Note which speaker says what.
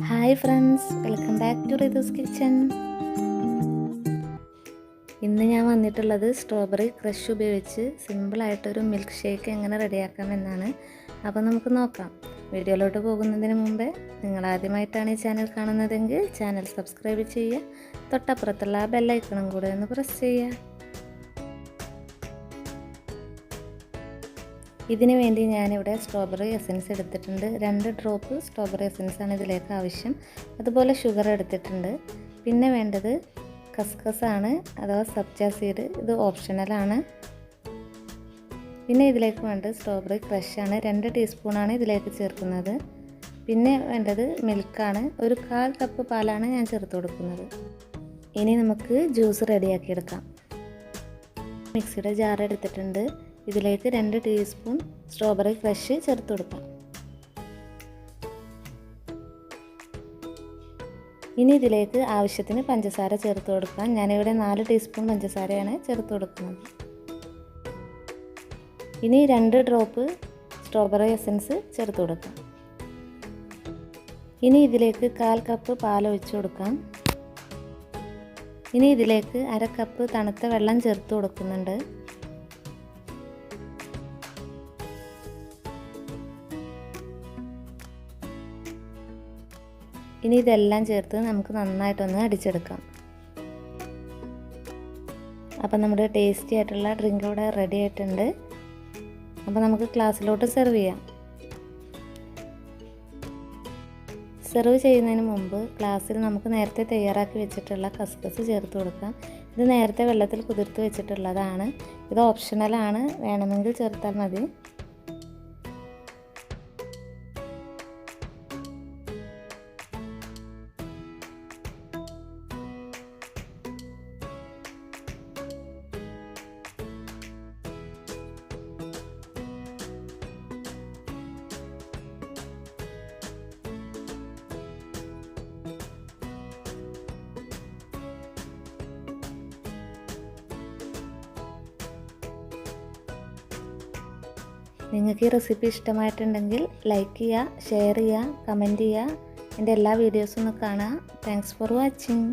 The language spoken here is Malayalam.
Speaker 1: Hi friends, welcome back to Ridhu's kitchen. ഇന്ന് ഞാൻ വന്നിട്ടുള്ളത് സ്ട്രോബെറി ക്രഷ് ഉപയോഗിച്ച് സിമ്പിളായിട്ടൊരു മിൽക്ക് ഷേക്ക് എങ്ങനെ റെഡിയാക്കാമെന്നാണ്. അപ്പോൾ നമുക്ക് നോക്കാം. വീഡിയോയിലോട്ട് പോകുന്നതിന് മുമ്പേ നിങ്ങൾ ആദ്യമായിട്ടാണ് ഈ ചാനൽ കാണുന്നതെങ്കിൽ ചാനൽ സബ്സ്ക്രൈബ് ചെയ്യുക, തൊട്ടപ്പുറത്തുള്ള ബെല്ലൈക്കണും കൂടെ ഒന്ന് പ്രസ് ചെയ്യുക. ഇതിനു വേണ്ടി ഞാനിവിടെ സ്ട്രോബെറി എസൻസ് എടുത്തിട്ടുണ്ട്. 2 ഡ്രോപ്പ് സ്ട്രോബെറി എസൻസാണ് ഇതിലേക്ക് ആവശ്യം. അതുപോലെ ഷുഗർ എടുത്തിട്ടുണ്ട്. പിന്നെ വേണ്ടത് കസ്കസ് ആണ്, അഥവാ സബ്ജ സീഡ്. ഇത് ഓപ്ഷണലാണ്. പിന്നെ ഇതിലേക്ക് വേണ്ടത് സ്ട്രോബെറി ക്രഷാണ്. 2 ടീസ്പൂണാണ് ഇതിലേക്ക് ചേർക്കുന്നത്. പിന്നെ വേണ്ടത് മിൽക്കാണ്. ഒരു 1/4 കപ്പ് പാലാണ് ഞാൻ ചേർത്ത് കൊടുക്കുന്നത്. ഇനി നമുക്ക് ജ്യൂസ് റെഡിയാക്കിയെടുക്കാം. മിക്സിയുടെ ജാർ എടുത്തിട്ടുണ്ട്. ഇതിലേക്ക് 2 ടീസ്പൂൺ സ്ട്രോബെറി ക്രഷ് ചേർത്ത് കൊടുക്കാം. ഇനി ഇതിലേക്ക് ആവശ്യത്തിന് പഞ്ചസാര ചേർത്ത് കൊടുക്കാം. ഞാനിവിടെ 4 ടീസ്പൂൺ പഞ്ചസാരയാണ് ചേർത്ത് കൊടുക്കുന്നത്. ഇനി 2 ഡ്രോപ്പ് സ്ട്രോബെറി എസൻസ് ചേർത്ത് കൊടുക്കാം. ഇനി ഇതിലേക്ക് 1/4 കപ്പ് പാൽ ഒഴിച്ച് കൊടുക്കാം. ഇനി ഇതിലേക്ക് 1/2 കപ്പ് തണുത്ത വെള്ളം ചേർത്ത് കൊടുക്കുന്നുണ്ട്. ഇനി ഇതെല്ലാം ചേർത്ത് നമുക്ക് നന്നായിട്ടൊന്ന് അടിച്ചെടുക്കാം. അപ്പം നമ്മുടെ ടേസ്റ്റി ആയിട്ടുള്ള ഡ്രിങ്ക് ഇവിടെ റെഡി ആയിട്ടുണ്ട്. അപ്പോൾ നമുക്ക് ഗ്ലാസ്സിലോട്ട് സെർവ് ചെയ്യാം. സെർവ് ചെയ്യുന്നതിന് മുമ്പ് ഗ്ലാസ്സിൽ നമുക്ക് നേരത്തെ തയ്യാറാക്കി വെച്ചിട്ടുള്ള കസ്കസ് ചേർത്ത് കൊടുക്കാം. ഇത് നേരത്തെ വെള്ളത്തിൽ കുതിർത്ത് വെച്ചിട്ടുള്ളതാണ്. ഇത് ഓപ്ഷണലാണ്, വേണമെങ്കിൽ ചേർത്താൽ മതി. നിങ്ങൾക്ക് ഈ റെസിപ്പി ഇഷ്ടമായിട്ടുണ്ടെങ്കിൽ ലൈക്ക് ചെയ്യുക, ഷെയർ ചെയ്യുക, കമൻറ്റ് ചെയ്യുക. എൻ്റെ എല്ലാ വീഡിയോസും ഒന്ന് കാണുക. Thanks for watching.